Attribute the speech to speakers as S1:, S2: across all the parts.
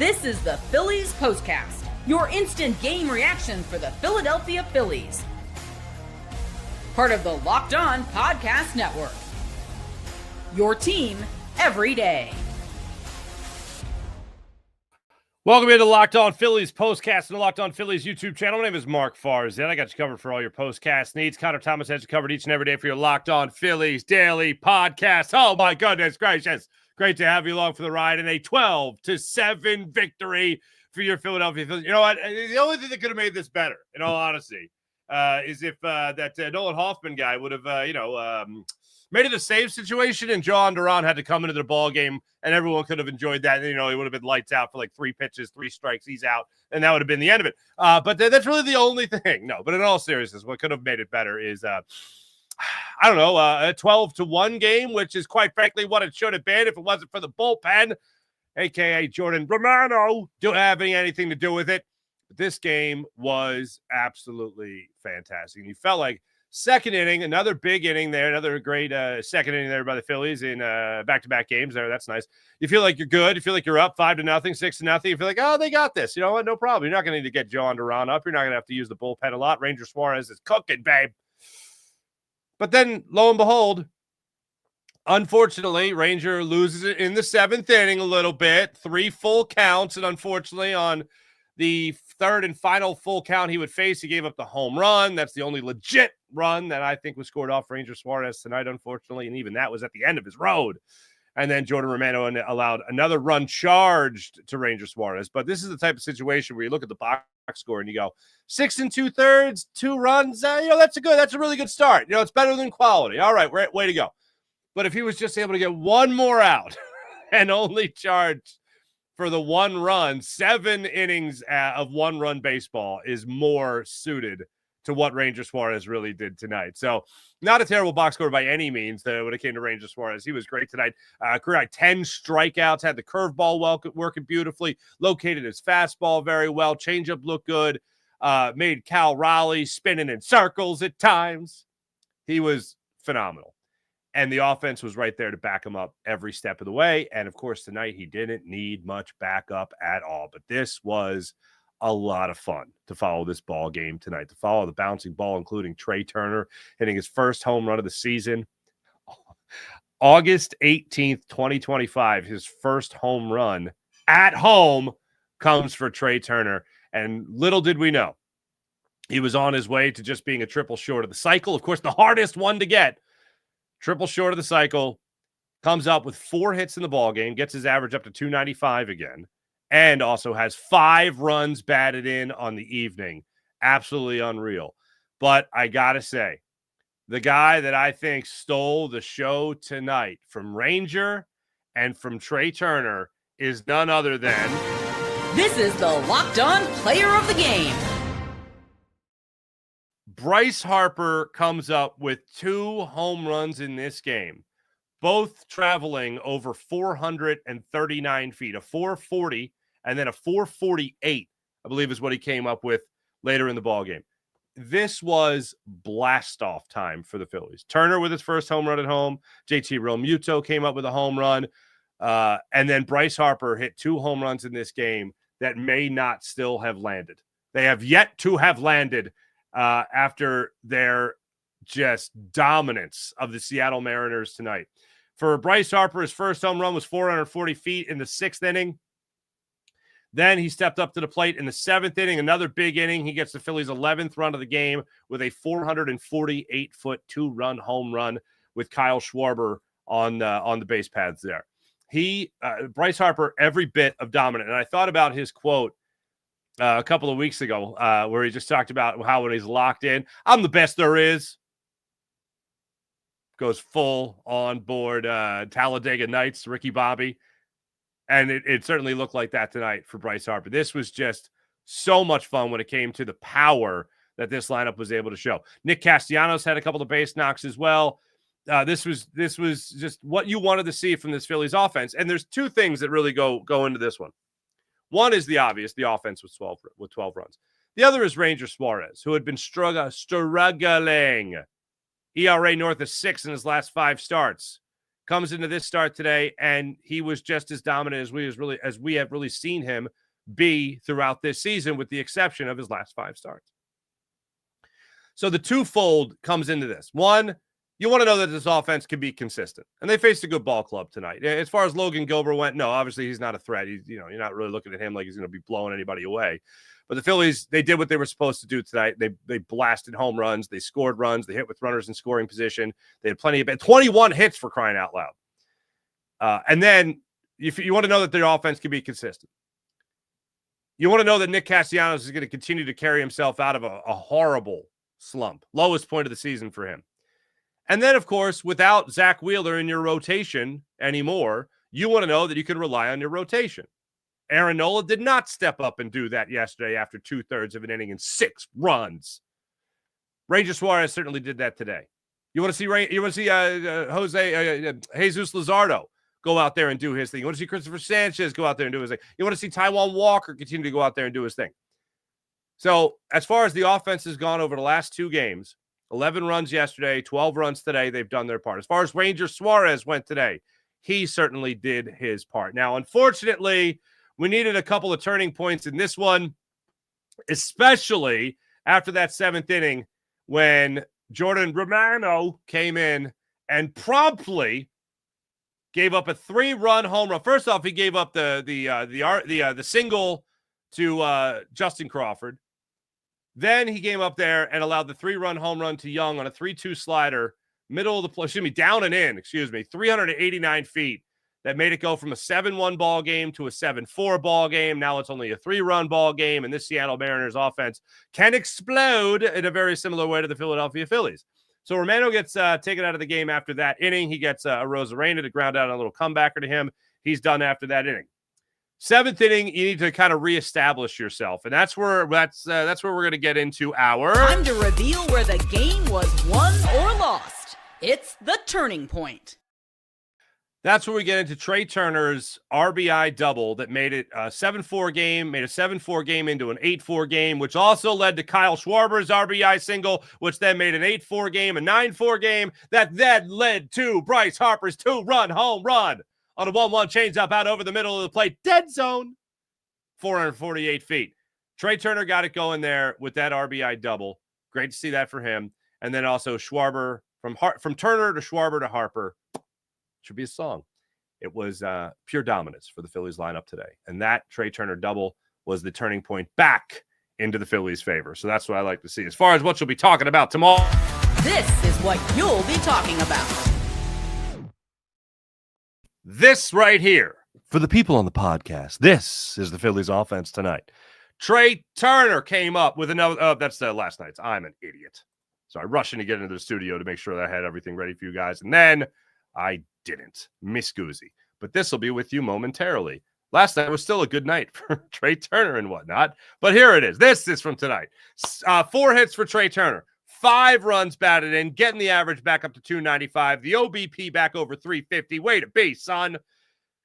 S1: This is the Phillies Postcast, your instant game reaction for the Philadelphia Phillies. Part of the Locked On Podcast Network. Your team every day.
S2: Welcome into Locked On Phillies Postcast and the Locked On Phillies YouTube channel. My name is Mark Farzan. I got you covered for all your postcast needs. Connor Thomas has you covered each and every day for your Locked On Phillies daily podcast. Oh my goodness gracious. Great to have you along for the ride in a 12-7 victory for your Philadelphia Phillies. You know what? The only thing that could have made this better, in all honesty, is if that Nolan Hoffman guy would have, made it a save situation and John Duran had to come into the ball game and everyone could have enjoyed that. You know, he would have been lights out for like 3 pitches, 3 strikes, he's out, and that would have been the end of it. But that's really the only thing. No, but in all seriousness, what could have made it better is I don't know, a 12-1 game, which is quite frankly what it should have been if it wasn't for the bullpen, a.k.a. Jordan Romano. Don't have anything to do with it. But this game was absolutely fantastic. And you felt like second inning, another big inning there, another great second inning there by the Phillies in back-to-back games there. That's nice. You feel like you're good. You feel like you're up 5-0, 6-0. You feel like, oh, they got this. You know what? No problem. You're not going to need to get John Duran up. You're not going to have to use the bullpen a lot. Ranger Suarez is cooking, babe. But then, lo and behold, unfortunately, Ranger loses it in the 7th inning a little bit. 3 full counts, and unfortunately, on the 3rd and final full count he would face, he gave up the home run. That's the only legit run that I think was scored off Ranger Suarez tonight, unfortunately, and even that was at the end of his road. And then Jordan Romano allowed another run charged to Ranger Suarez. But this is the type of situation where you look at the box score and you go 6 2/3, 2 runs. That's a really good start. It's better than quality. All right, way to go. But if he was just able to get one more out and only charged for the 1 run, 7 innings of 1-run baseball is more suited to what Ranger Suarez really did tonight. So not a terrible box score by any means when it came to Ranger Suarez. He was great tonight. Career 10 strikeouts, had the curveball working beautifully, located his fastball very well, changeup looked good, made Cal Raleigh spinning in circles at times. He was phenomenal. And the offense was right there to back him up every step of the way. And, of course, tonight he didn't need much backup at all. But this was a lot of fun to follow this ball game tonight, to follow the bouncing ball, including Trea Turner hitting his first home run of the season. August 18th, 2025, his first home run at home comes for Trea Turner. And little did we know, he was on his way to just being a triple short of the cycle. Of course, the hardest one to get. Triple short of the cycle, comes up with 4 hits in the ball game, gets his average up to 295 again, and also has 5 runs batted in on the evening. Absolutely unreal. But I got to say, the guy that I think stole the show tonight from Ranger and from Trea Turner is none other than...
S1: This is the Locked On Player of the Game.
S2: Bryce Harper comes up with 2 home runs in this game, both traveling over 439 feet, a 440 and then a 448, I believe is what he came up with later in the ballgame. This was blast-off time for the Phillies. Turner with his first home run at home. JT Realmuto came up with a home run. And then Bryce Harper hit 2 home runs in this game that may not still have landed. They have yet to have landed after their just dominance of the Seattle Mariners tonight. For Bryce Harper, his first home run was 440 feet in the 6th inning. Then he stepped up to the plate in the 7th inning, another big inning. He gets the Phillies' 11th run of the game with a 448-foot 2-run home run with Kyle Schwarber on the base paths there. Bryce Harper, every bit of dominant. And I thought about his quote a couple of weeks ago where he just talked about how when he's locked in, I'm the best there is. Goes full on board Talladega Nights, Ricky Bobby. And it certainly looked like that tonight for Bryce Harper. This was just so much fun when it came to the power that this lineup was able to show. Nick Castellanos had a couple of base knocks as well. This was just what you wanted to see from this Phillies offense. And there's 2 things that really go into this one. One is the obvious, the offense with 12 runs. The other is Ranger Suarez, who had been struggling. ERA north of 6 in his last 5 starts. comes into this start today, and he was just as dominant as we have really seen him be throughout this season, with the exception of his last 5 starts. So the twofold comes into this. One, you want to know that this offense can be consistent, and they faced a good ball club tonight. As far as Logan Gilbert went, no, obviously he's not a threat. You're not really looking at him like he's going to be blowing anybody away. But the Phillies, they did what they were supposed to do tonight. They blasted home runs. They scored runs. They hit with runners in scoring position. They had plenty of 21 hits, for crying out loud. And then if you want to know that their offense can be consistent, you want to know that Nick Castellanos is going to continue to carry himself out of a horrible slump, lowest point of the season for him. And then, of course, without Zach Wheeler in your rotation anymore, you want to know that you can rely on your rotation. Aaron Nola did not step up and do that yesterday after 2/3 of an inning and 6 runs. Ranger Suarez certainly did that today. You want to see Jesus Luzardo go out there and do his thing. You want to see Christopher Sanchez go out there and do his thing. You want to see Taijuan Walker continue to go out there and do his thing. So as far as the offense has gone over the last 2 games, 11 runs yesterday, 12 runs today, they've done their part. As far as Ranger Suarez went today, he certainly did his part. Now, unfortunately, we needed a couple of turning points in this one, especially after that 7th inning when Jordan Romano came in and promptly gave up a 3-run home run. First off, he gave up the single to Justin Crawford. Then he came up there and allowed the 3-run home run to Young on a 3-2 slider, middle of the play, down and in, 389 feet. That made it go from a 7-1 ball game to a 7-4 ball game. Now it's only a 3-run ball game, and this Seattle Mariners offense can explode in a very similar way to the Philadelphia Phillies. So Romano gets taken out of the game after that inning. He gets a Rosarena to ground out a little comebacker to him. He's done after that inning. 7th inning, you need to kind of reestablish yourself, and that's where we're going to get into our
S1: time to reveal where the game was won or lost. It's the turning point.
S2: That's where we get into Trea Turner's RBI double that made it a 7-4 game, made a 7-4 game into an 8-4 game, which also led to Kyle Schwarber's RBI single, which then made an 8-4 game, a 9-4 game, that then led to Bryce Harper's 2-run home run on a 1-1 changeup out over the middle of the plate, dead zone, 448 feet. Trea Turner got it going there with that RBI double. Great to see that for him. And then also Schwarber, from Turner to Schwarber to Harper. Should be a song. It was pure dominance for the Phillies lineup today. And that Trea Turner double was the turning point back into the Phillies' favor. So that's what I like to see. As far as what you'll be talking about tomorrow,
S1: this is what you'll be talking about.
S2: This right here, for the people on the podcast, this is the Phillies offense tonight. Trea Turner came up with another, that's last night's. I'm an idiot. So I rushed in to get into the studio to make sure that I had everything ready for you guys. And then I didn't. Miss Goozy. But this will be with you momentarily. Last night was still a good night for Trea Turner and whatnot. But here it is. This is from tonight. 4 hits for Trea Turner. 5 runs batted in, getting the average back up to 295. The OBP back over 350. Way to be, son.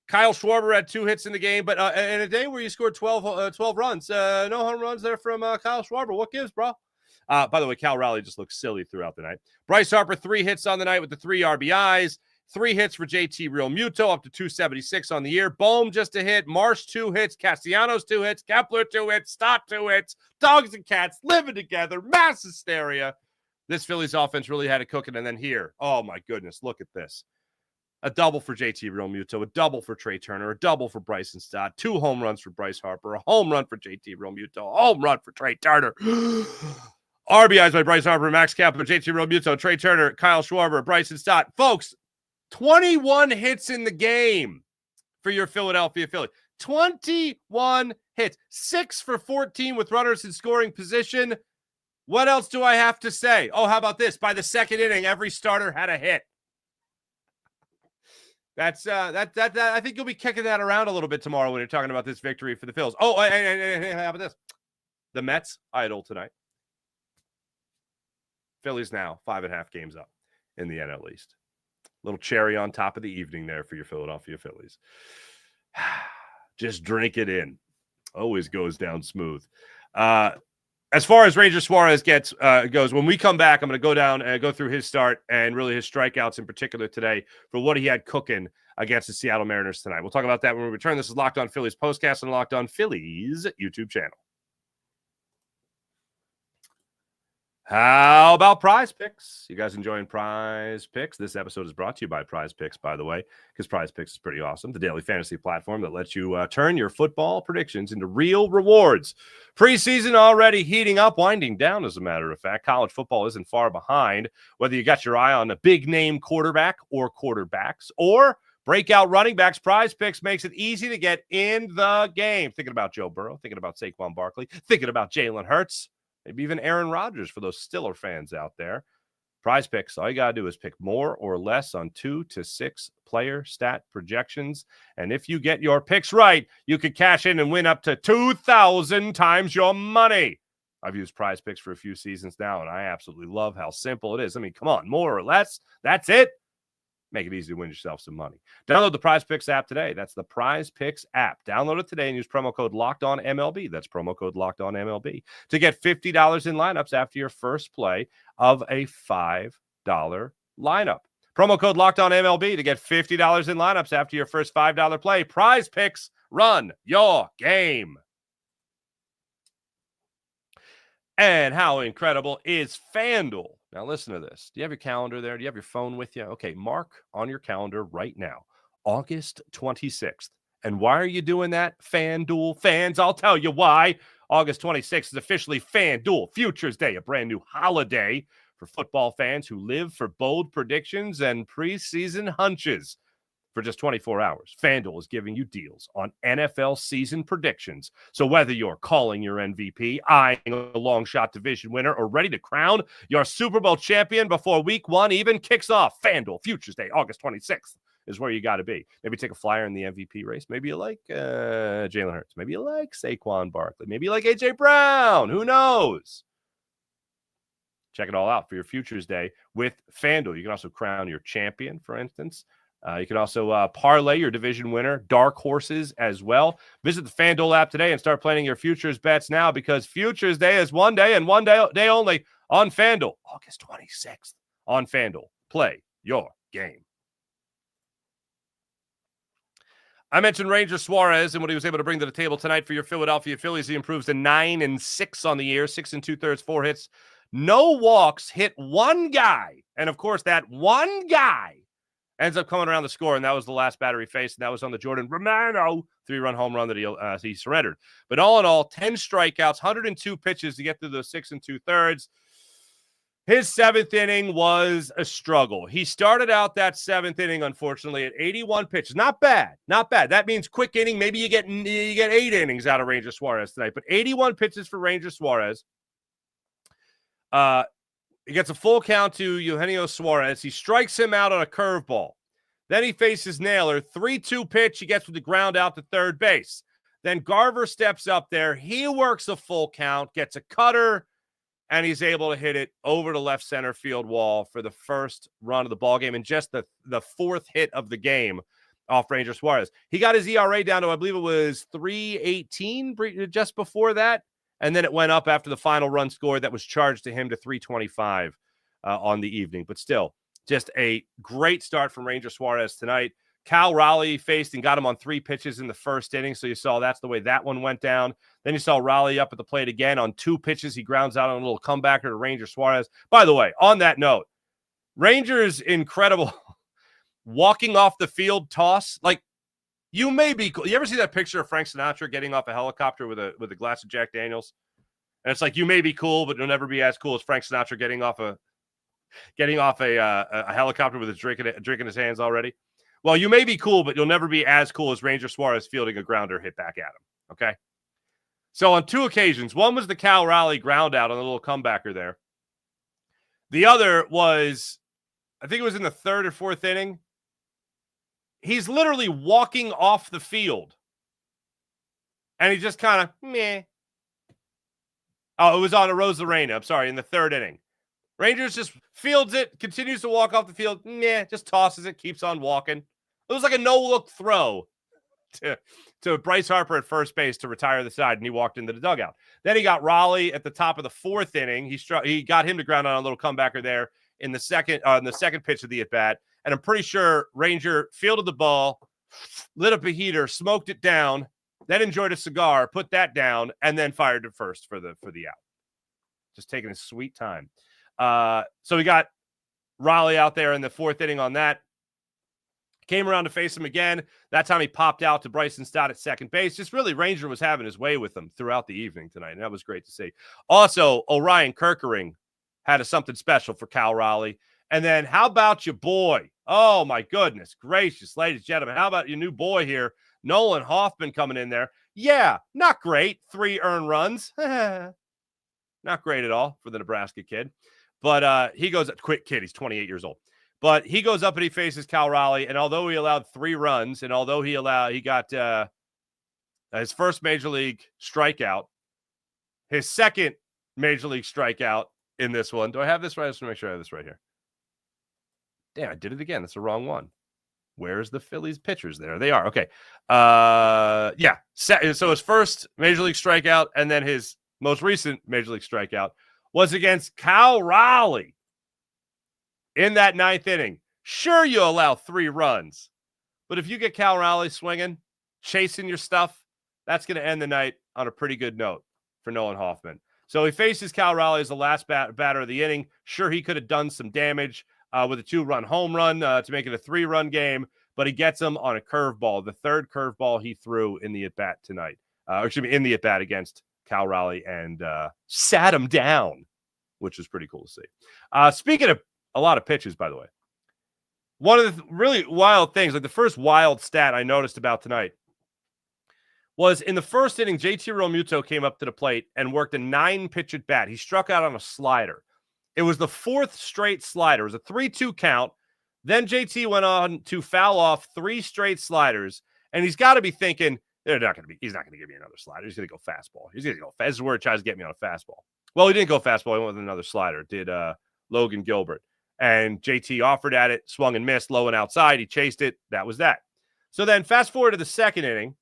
S2: Kyle Schwarber had 2 hits in the game, but in a day where you scored 12 runs, no home runs there from Kyle Schwarber. What gives, bro? By the way, Cal Raleigh just looked silly throughout the night. Bryce Harper, 3 hits on the night with the 3 RBIs. 3 hits for JT Realmuto, up to 276 on the year. Bohm just a hit. Marsh 2 hits. Castellanos 2 hits. Kepler 2 hits. Stott 2 hits. Dogs and cats living together. Mass hysteria. This Phillies offense really had it cooking. And then here, oh my goodness, look at this. A double for JT Realmuto, a double for Trea Turner, a double for Bryson Stott, 2 home runs for Bryce Harper, a home run for JT Realmuto, a home run for Trea Turner. RBIs by Bryce Harper, Max Kappa, JT Realmuto, Trea Turner, Kyle Schwarber, Bryson Stott. Folks, 21 hits in the game for your Philadelphia Phillies. 21 hits. 6 for 14 with runners in scoring position. What else do I have to say? Oh, how about this? By the 2nd inning, every starter had a hit. That's I think you'll be kicking that around a little bit tomorrow when you're talking about this victory for the Phils. Oh, and how about this? The Mets idle tonight. Phillies now 5.5 games up in the NL East. Little cherry on top of the evening there for your Philadelphia Phillies. Just drink it in. Always goes down smooth. as far as Ranger Suarez goes, when we come back, I'm going to go down and go through his start and really his strikeouts in particular today for what he had cooking against the Seattle Mariners tonight. We'll talk about that when we return. This is Locked On Phillies Postcast on Locked On Phillies YouTube channel. How about Prize Picks? You guys enjoying Prize Picks? This episode is brought to you by Prize Picks, by the way, because Prize Picks is pretty awesome. The daily fantasy platform that lets you turn your football predictions into real rewards. Preseason already heating up, winding down, as a matter of fact. College football isn't far behind. Whether you got your eye on a big-name quarterback or quarterbacks or breakout running backs, Prize Picks makes it easy to get in the game. Thinking about Joe Burrow, thinking about Saquon Barkley, thinking about Jalen Hurts. Maybe even Aaron Rodgers for those Steeler fans out there. Prize Picks, all you got to do is pick more or less on 2 to 6 player stat projections. And if you get your picks right, you could cash in and win up to 2,000 times your money. I've used Prize Picks for a few seasons now, and I absolutely love how simple it is. I mean, come on, more or less, that's it. Make it easy to win yourself some money. Download the Prize Picks app today. That's the Prize Picks app. Download it today and use promo code LOCKEDONMLB. That's promo code LOCKEDONMLB to get $50 in lineups after your first play of a $5 lineup. Promo code LOCKEDONMLB to get $50 in lineups after your first $5 play. Prize Picks, run your game. And how incredible is FanDuel? Now, listen to this. Do you have your calendar there? Do you have your phone with you? Okay, mark on your calendar right now, August 26th. And why are you doing that, FanDuel fans? I'll tell you why. August 26th is officially FanDuel Futures Day, a brand new holiday for football fans who live for bold predictions and preseason hunches. For just 24 hours, FanDuel is giving you deals on NFL season predictions. So whether you're calling your MVP, eyeing a long shot division winner, or ready to crown your Super Bowl champion before week 1 even kicks off, FanDuel Futures Day, August 26th is where you got to be. Maybe take a flyer in the MVP race. Maybe you like Jalen Hurts. Maybe you like Saquon Barkley. Maybe you like A.J. Brown. Who knows? Check it all out for your Futures Day with FanDuel. You can also crown your champion, for instance. You can also parlay your division winner, dark horses as well. Visit the FanDuel app today and start planning your futures bets now, because Futures Day is one day and one day only on FanDuel. August 26th on FanDuel. Play your game. I mentioned Ranger Suarez and what he was able to bring to the table tonight for your Philadelphia Phillies. He improves to 9-6 on the year, 6 2/3, 4 hits, no walks, hit one guy. And of course, that one guy ends up coming around the score, and that was the last batter he faced, and that was on the Jordan Romano 3-run home run that he surrendered. But all in all, 10 strikeouts, 102 pitches to get through those 6 2/3. His 7th inning was a struggle. He started out that 7th inning, unfortunately, at 81 pitches. Not bad. Not bad. That means quick inning. Maybe you get 8 innings out of Ranger Suarez tonight. But 81 pitches for Ranger Suarez. He gets a full count to Eugenio Suarez. He strikes him out on a curveball. Then he faces Naylor. 3-2 pitch. He gets with the ground out to third base. Then Garver steps up there. He works a full count, gets a cutter, and he's able to hit it over the left center field wall for the first run of the ballgame and just the 4th hit of the game off Ranger Suarez. He got his ERA down to, I believe it was 3.18 just before that. And then it went up after the final run scored that was charged to him to 3.25 on the evening. But still, just a great start from Ranger Suarez tonight. Cal Raleigh faced and got him on 3 pitches in the first inning. So you saw that's the way that one went down. Then you saw Raleigh up at the plate again on 2 pitches. He grounds out on a little comebacker to Ranger Suarez. By the way, on that note, Ranger's incredible walking off the field toss. Like, you may be cool. You ever see that picture of Frank Sinatra getting off a helicopter with a glass of Jack Daniels? And it's like, you may be cool, but you'll never be as cool as Frank Sinatra getting off a helicopter with a drink in his hands already. Well, you may be cool, but you'll never be as cool as Ranger Suarez fielding a grounder hit back at him. Okay. So on 2 occasions, one was the Cal Raleigh ground out on a little comebacker there. The other was, I think it was in the 3rd or 4th inning. He's literally walking off the field. And he just kind of, meh. Oh, it was on a Rosarena. I'm sorry, in the 3rd inning. Rangers just fields it, continues to walk off the field. Meh, just tosses it, keeps on walking. It was like a no-look throw to Bryce Harper at first base to retire the side, and he walked into the dugout. Then he got Raleigh at the top of the fourth inning. He got him to ground on a little comebacker there in the second pitch of the at-bat, and I'm pretty sure Ranger fielded the ball, lit up a heater, smoked it down, then enjoyed a cigar, put that down, and then fired to first for the out. Just taking his sweet time. So we got Raleigh out there in the fourth inning on that. Came around to face him again. That time he popped out to Bryson Stott at second base. Just really, Ranger was having his way with him throughout the evening tonight, and that was great to see. Also, Orion Kerkering had something special for Cal Raleigh. And then how about your boy? Oh, my goodness gracious, ladies and gentlemen. How about your new boy here, Nolan Hoffman, coming in there? Yeah, not great. 3 earned runs. Not great at all for the Nebraska kid. But he goes, quick kid, he's 28 years old. But he goes up and he faces Cal Raleigh, and although he allowed 3 runs, and although he got his first major league strikeout, his second major league strikeout in this one. Do I have this right? I just want to make sure I have this right here. Damn, I did it again. That's the wrong one. Where's the Phillies pitchers? There they are. Okay. Yeah. So his first major league strikeout, and then his most recent major league strikeout was against Cal Raleigh. In that 9th inning, sure, you allow 3 runs. But if you get Cal Raleigh swinging, chasing your stuff, that's going to end the night on a pretty good note for Nolan Hoffman. So he faces Cal Raleigh as the last batter of the inning. Sure, he could have done some damage with a 2-run home run to make it a 3-run game, but he gets him on a curveball, the third curveball he threw in the at-bat tonight. In the at-bat against Cal Raleigh, and sat him down, which was pretty cool to see. Speaking of a lot of pitches, by the way. One of the really wild things, like the first wild stat I noticed about tonight, was in the first inning, JT Realmuto came up to the plate and worked a 9-pitch at bat. He struck out on a slider. It was the 4th straight slider. It was a 3-2 count. Then JT went on to foul off 3 straight sliders, and he's got to be thinking, he's not going to give me another slider. He's going to go fastball. He's going to go fast. This is where he tries to get me on a fastball. Well, he didn't go fastball. He went with another slider. Did Logan Gilbert. And JT offered at it, swung and missed, low and outside. He chased it. That was that. So then fast forward to the second inning.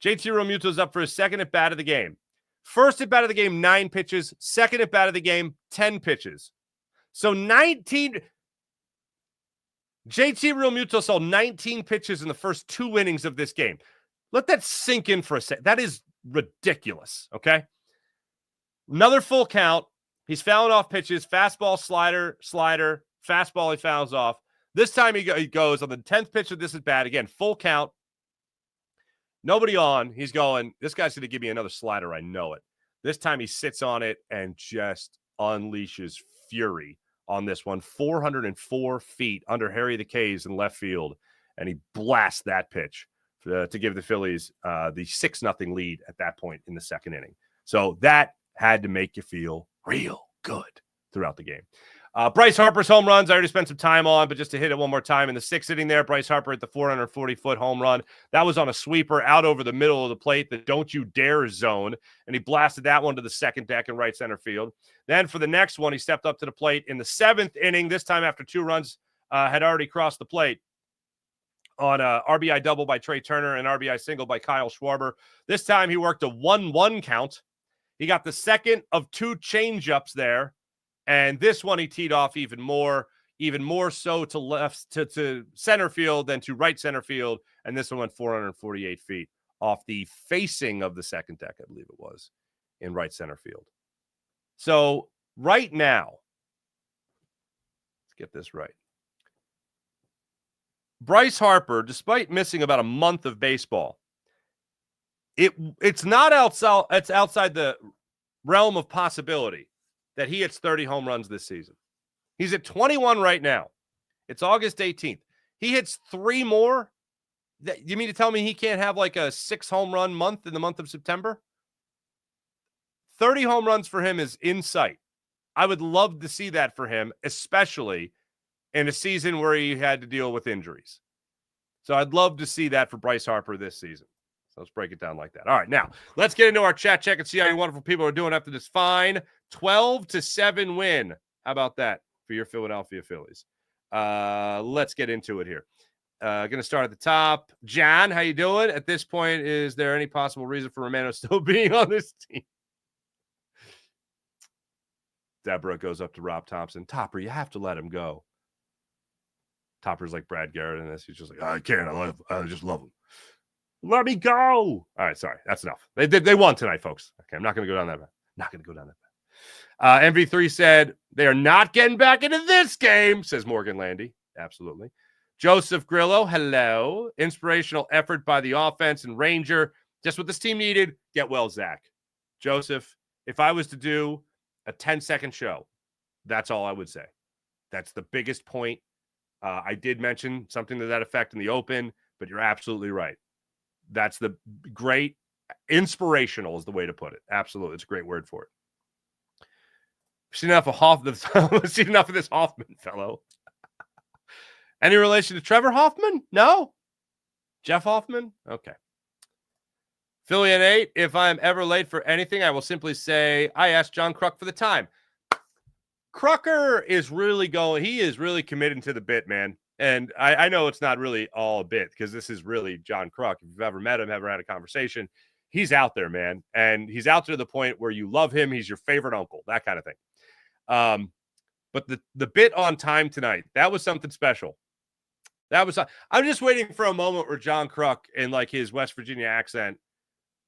S2: JT Realmuto's up for his second at bat of the game. First at bat of the game, 9 pitches. Second at bat of the game, 10 pitches. So 19. JT Realmuto saw 19 pitches in the first 2 innings of this game. Let that sink in for a second. That is ridiculous, okay? Another full count. He's fouling off pitches, fastball, slider, fastball he fouls off. This time he goes on the 10th pitch of this at bat. Again, full count. Nobody on. He's going, this guy's going to give me another slider. I know it. This time he sits on it and just unleashes fury on this one. 404 feet under Harry the K's in left field. And he blasts that pitch to give the Phillies the 6-0 lead at that point in the second inning. So that had to make you feel real good throughout the game. Bryce Harper's home runs, I already spent some time on, but just to hit it one more time, in the 6th inning there, Bryce Harper at the 440-foot home run. That was on a sweeper out over the middle of the plate, the don't you dare zone, and he blasted that one to the second deck in right center field. Then for the next one, he stepped up to the plate in the 7th inning, this time after 2 runs had already crossed the plate, on a RBI double by Trea Turner and RBI single by Kyle Schwarber. This time he worked a 1-1 count. He got the second of 2 changeups there. And this one he teed off even more so to left to center field than to right center field. And this one went 448 feet off the facing of the second deck, I believe it was, in right center field. So right now, let's get this right. Bryce Harper, despite missing about a month of baseball, it's not outside. It's outside the realm of possibility that he hits 30 home runs this season. He's at 21 right now. It's August 18th. He hits 3 more. You mean to tell me he can't have like a 6 home run month in the month of September? 30 home runs for him is in sight. I would love to see that for him, especially in a season where he had to deal with injuries. So I'd love to see that for Bryce Harper this season. So let's break it down like that. All right, now let's get into our chat check and see how you wonderful people are doing after this fine 12-7 win. How about that for your Philadelphia Phillies? Let's get into it here. Going to start at the top. John, how you doing? At this point, is there any possible reason for Romano still being on this team? Deborah goes up to Rob Thompson. Topper, you have to let him go. Topper's like Brad Garrett in this. He's just like, I can't. I just love him. Let me go. All right, sorry. That's enough. They won tonight, folks. Okay, I'm not going to go down that path. Not going to go down that path. MV3 said, they are not getting back into this game, says Morgan Landy. Absolutely. Joseph Grillo, hello. Inspirational effort by the offense and Ranger. Just what this team needed. Get well, Zach. Joseph, if I was to do a 10-second show, that's all I would say. That's the biggest point. I did mention something to that effect in the open, but you're absolutely right. That's the great inspirational is the way to put it. Absolutely. It's a great word for it. I've seen enough of this Hoffman fellow. Any relation to Trevor Hoffman? No. Jeff Hoffman? Okay. Philly and 8. If I'm ever late for anything, I will simply say, I asked John Kruk for the time. Krucker is really going. He is really committed to the bit, man. And I know it's not really all a bit because this is really John Kruk. If you've ever met him, ever had a conversation, he's out there, man. And he's out there to the point where you love him. He's your favorite uncle, that kind of thing. But the bit on time tonight, that was something special. I'm just waiting for a moment where John Kruk in like his West Virginia accent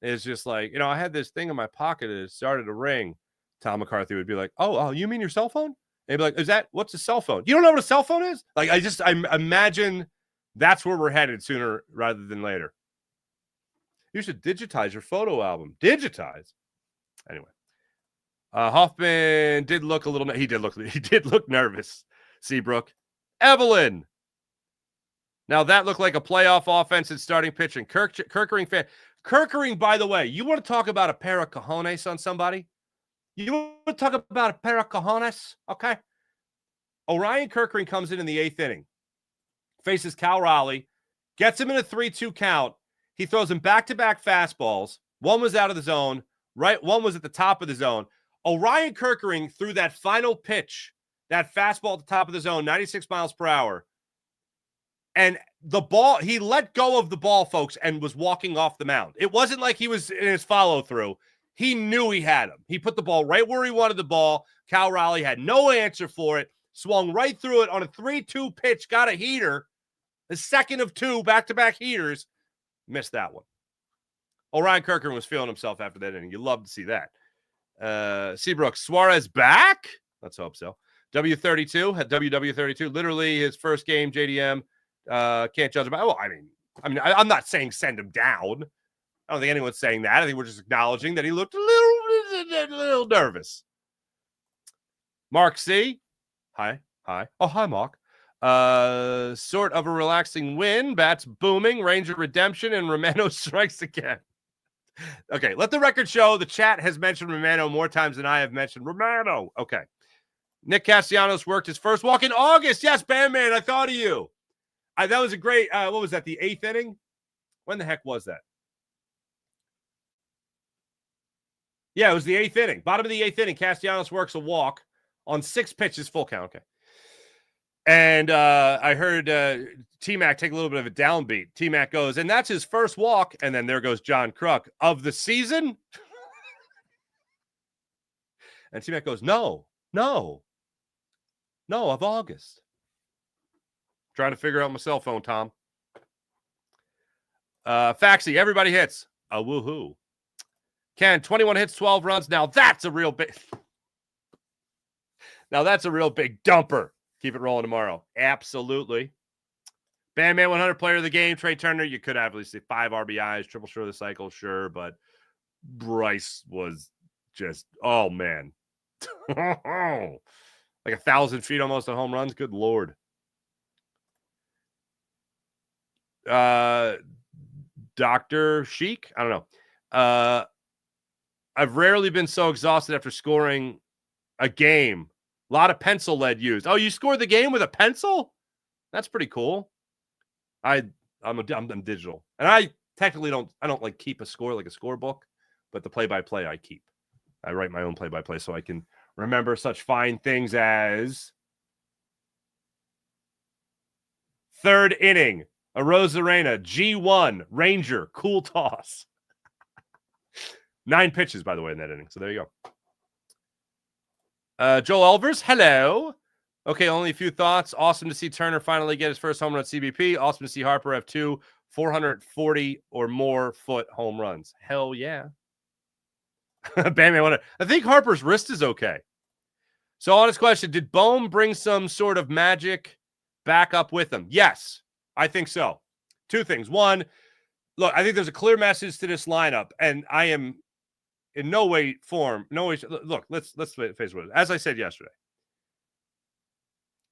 S2: is just like, I had this thing in my pocket and it started to ring. Tom McCarthy would be like, oh, you mean your cell phone? And he'd be like, what's a cell phone? You don't know what a cell phone is? Like, I imagine that's where we're headed sooner rather than later. You should digitize your photo album. Digitize. Anyway. Hoffman did look he did look nervous. Seabrook. Evelyn. Now that looked like a playoff offense and starting pitching. Kirkering fan. Kirkering, by the way, you want to talk about a pair of cojones on somebody? You want to talk about a pair of cojones? Okay. Orion Kirkering comes in the 8th inning. Faces Cal Raleigh. Gets him in a 3-2 count. He throws him back-to-back fastballs. One was out of the zone. Right. One was at the top of the zone. Orion Kirkering threw that final pitch, that fastball at the top of the zone, 96 miles per hour. And the ball, he let go of the ball, folks, and was walking off the mound. It wasn't like he was in his follow-through. He knew he had him. He put the ball right where he wanted the ball. Cal Raleigh had no answer for it. Swung right through it on a 3-2 pitch. Got a heater. The second of 2 back-to-back heaters. Missed that one. Orion Kirkering was feeling himself after that inning. You love to see that. Seabrook, Suarez back? Let's hope so. W32, had WW32. Literally his first game, JDM. Can't judge him. Well, I'm not saying send him down. I don't think anyone's saying that. I think we're just acknowledging that he looked a little nervous. Mark C. Hi. Oh, hi, Mark. Sort of a relaxing win. Bats booming. Ranger redemption. And Romano strikes again. Okay, let the record show the chat has mentioned Romano more times than I have mentioned Romano. Okay. Nick Castellanos worked his first walk in August. Yes, Bandman, I thought of you. That was a great, what was that, the 8th inning? When the heck was that? Yeah, it was the 8th inning. Bottom of the 8th inning, Castellanos works a walk on 6 pitches, full count. Okay. And I heard T-Mac take a little bit of a downbeat. T-Mac goes, and that's his first walk. And then there goes John Kruk. Of the season? And T-Mac goes, no, of August. Trying to figure out my cell phone, Tom. Faxi, everybody hits. A woohoo. Ken, 21 hits, 12 runs. Now that's a real big dumper. Keep it rolling tomorrow. Absolutely. Bandman 100 player of the game. Trea Turner, you could obviously 5 RBIs, triple short of the cycle, sure, but Bryce was just, oh man. Like 1,000 feet almost on home runs. Good Lord. Dr. Sheik? I don't know. I've rarely been so exhausted after scoring a game. A lot of pencil lead used. Oh, you scored the game with a pencil? That's pretty cool. I'm digital. And I technically don't like keep a score like a scorebook, but the play-by-play I keep. I write my own play-by-play so I can remember such fine things as 3rd inning. Arozarena, G1, Ranger, cool toss. 9 pitches, by the way, in that inning. So there you go. Joel Elvers, hello. Okay, only a few thoughts. Awesome to see Turner finally get his first home run at CBP. Awesome to see Harper have 2 440 or more foot home runs. Hell yeah. Bam, I think Harper's wrist is okay. So honest question, did Bohm bring some sort of magic back up with him? Yes, I think so. 2 things. One, look, I think there's a clear message to this lineup, and I am in no way, look, let's face it. As I said yesterday,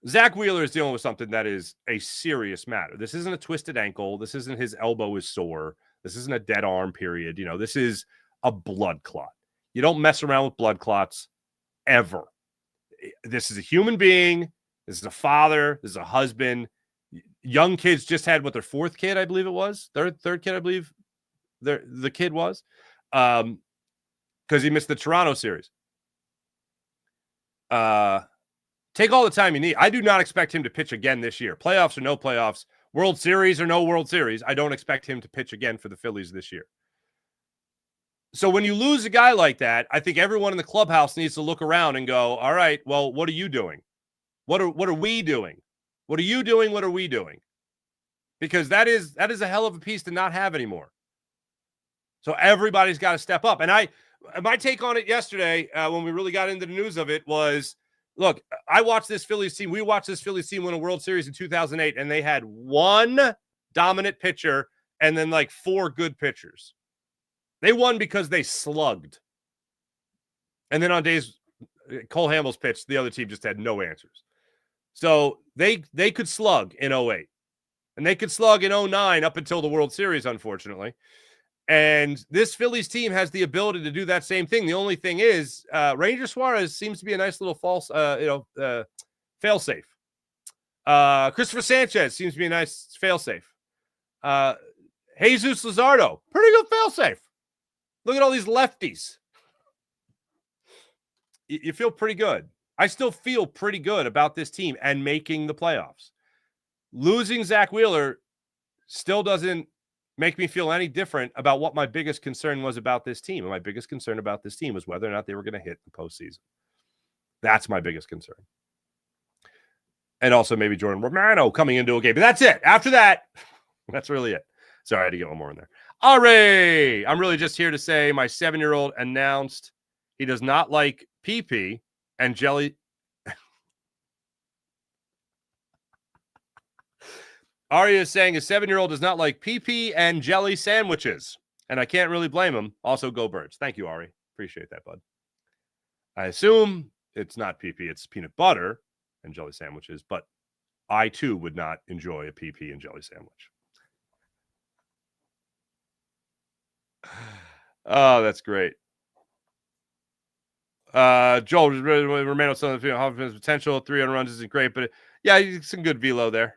S2: Zach Wheeler is dealing with something that is a serious matter. This isn't a twisted ankle. This isn't his elbow is sore. This isn't a dead arm period. This is a blood clot. You don't mess around with blood clots ever. This is a human being. This is a father. This is a husband. Young kids just had their 4th kid, I believe it was. Third kid, I believe the kid was. Because he missed the Toronto series. Take all the time you need. I do not expect him to pitch again this year. Playoffs or no playoffs, World Series or no World Series, I don't expect him to pitch again for the Phillies this year. So when you lose a guy like that, I think everyone in the clubhouse needs to look around and go, all right, well, what are you doing? What are we doing? What are you doing? What are we doing? Because that is a hell of a piece to not have anymore. So everybody's got to step up. And my take on it yesterday, when we really got into the news of it, was, look, I watched this Phillies team. We watched this Phillies team win a World Series in 2008, and they had 1 dominant pitcher and then 4 good pitchers. They won because they slugged. And then on days Cole Hamels pitched, the other team just had no answers. So they could slug in 08. And they could slug in 09 up until the World Series, unfortunately. And this Phillies team has the ability to do that same thing. The only thing is, Ranger Suarez seems to be a nice little false, fail-safe. Christopher Sanchez seems to be a nice fail-safe. Jesus Luzardo, pretty good fail-safe. Look at all these lefties. You feel pretty good. I still feel pretty good about this team and making the playoffs. Losing Zach Wheeler still doesn't make me feel any different about what my biggest concern was about this team. And my biggest concern about this team was whether or not they were going to hit the postseason. That's my biggest concern. And also maybe Jordan Romano coming into a game. But that's it. After that, that's really it. Sorry, I had to get one more in there. Ari, I'm really just here to say my 7-year-old announced he does not like PP and jelly. Ari is saying a 7-year-old does not like PP and jelly sandwiches. And I can't really blame him. Also, go Birds. Thank you, Ari. Appreciate that, bud. I assume it's not PP, it's peanut butter and jelly sandwiches, but I too would not enjoy a PP and jelly sandwich. Oh, that's great. Joel Romano, some of the potential 300 runs isn't great, but yeah, some good velo there.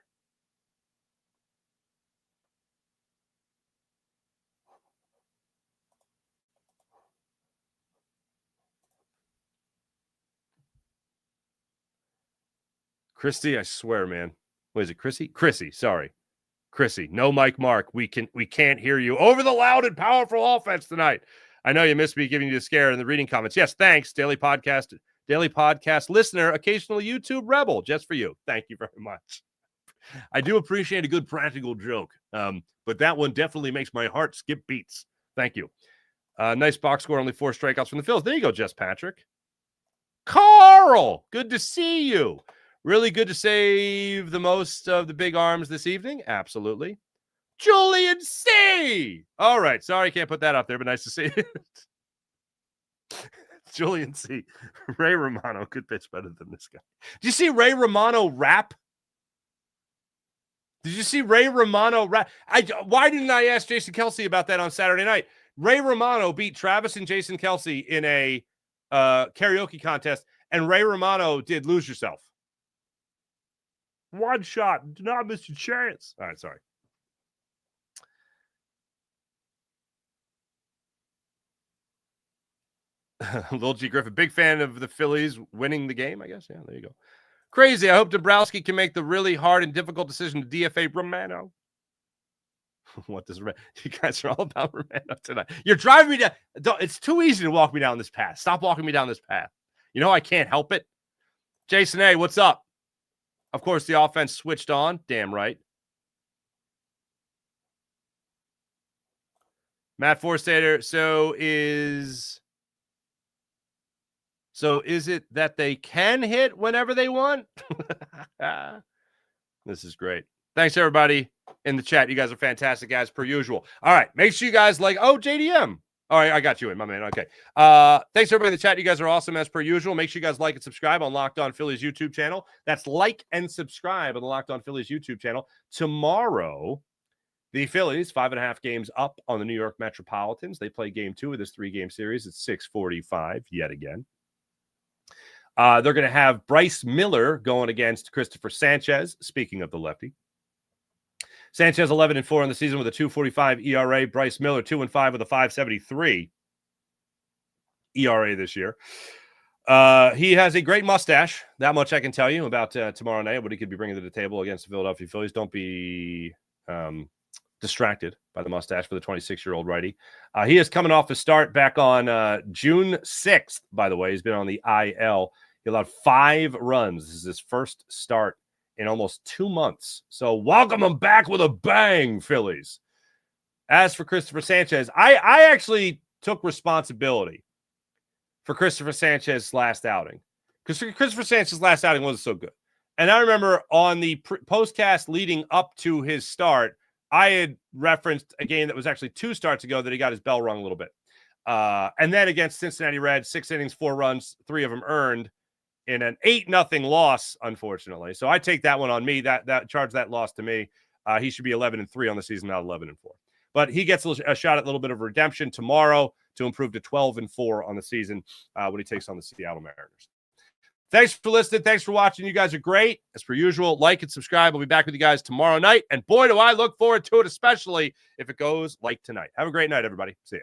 S2: Christy, I swear, man. What is it, Chrissy? Chrissy, sorry. Chrissy, no Mike Mark. We can't hear you over the loud and powerful offense tonight. I know you missed me giving you the scare in the reading comments. Yes, thanks. Daily podcast listener, occasional YouTube rebel, just for you. Thank you very much. I do appreciate a good practical joke, but that one definitely makes my heart skip beats. Thank you. Nice box score, only 4 strikeouts from the Phils. There you go, Jess Patrick. Carl, good to see you. Really good to save the most of the big arms this evening. Absolutely. Julian C. All right. Sorry, can't put that up there, but nice to see it. Julian C. Ray Romano could pitch better than this guy. Did you see Ray Romano rap? Did you see Ray Romano rap? Why didn't I ask Jason Kelce about that on Saturday night? Ray Romano beat Travis and Jason Kelce in a karaoke contest, and Ray Romano did Lose Yourself. One shot. Do not miss your chance. All right, sorry. Little G Griffin, big fan of the Phillies winning the game, I guess. Yeah, there you go. Crazy. I hope Dombrowski can make the really hard and difficult decision to DFA Romano. What does you guys are all about Romano tonight? You're driving me down. It's too easy to walk me down this path. Stop walking me down this path. You know I can't help it. Jason A, what's up? Of course, the offense switched on. Damn right. Matt Forstater, so is it that they can hit whenever they want? This is great. Thanks, everybody in the chat. You guys are fantastic, guys, per usual. All right, make sure you guys JDM. All right, I got you in, my man. Okay. Thanks, everybody in the chat. You guys are awesome, as per usual. Make sure you guys like and subscribe on Locked On Phillies YouTube channel. That's like and subscribe on the Locked On Phillies YouTube channel. Tomorrow, the Phillies, 5.5 games up on the New York Metropolitans. They play game 2 of this 3-game series at 6:45 yet again. They're going to have Bryce Miller going against Christopher Sanchez, speaking of the lefty. Sanchez 11-4 on the season with a 2.45 ERA. Bryce Miller 2-5 with a 5.73 ERA this year. He has a great mustache. That much I can tell you about tomorrow night, what he could be bringing to the table against the Philadelphia Phillies. Don't be distracted by the mustache for the 26-year-old righty. He is coming off a start back on June 6th, by the way. He's been on the IL. He allowed 5 runs. This is his first start in almost 2 months. So welcome him back with a bang, Phillies. As for Christopher Sanchez, I actually took responsibility for Christopher Sanchez's last outing. Because Christopher Sanchez's last outing wasn't so good. And I remember on the postcast leading up to his start, I had referenced a game that was actually 2 starts ago that he got his bell rung a little bit. And then against Cincinnati Reds, 6 innings, 4 runs, 3 of them earned in an 8-0 loss, unfortunately. So I take that one on me. That charge that loss to me. He should be 11-3 on the season, not 11-4. But he gets a shot at a little bit of redemption tomorrow to improve to 12-4 on the season when he takes on the Seattle Mariners. Thanks for listening. Thanks for watching. You guys are great. As per usual, like and subscribe. We'll be back with you guys tomorrow night. And boy, do I look forward to it, especially if it goes like tonight. Have a great night, everybody. See ya.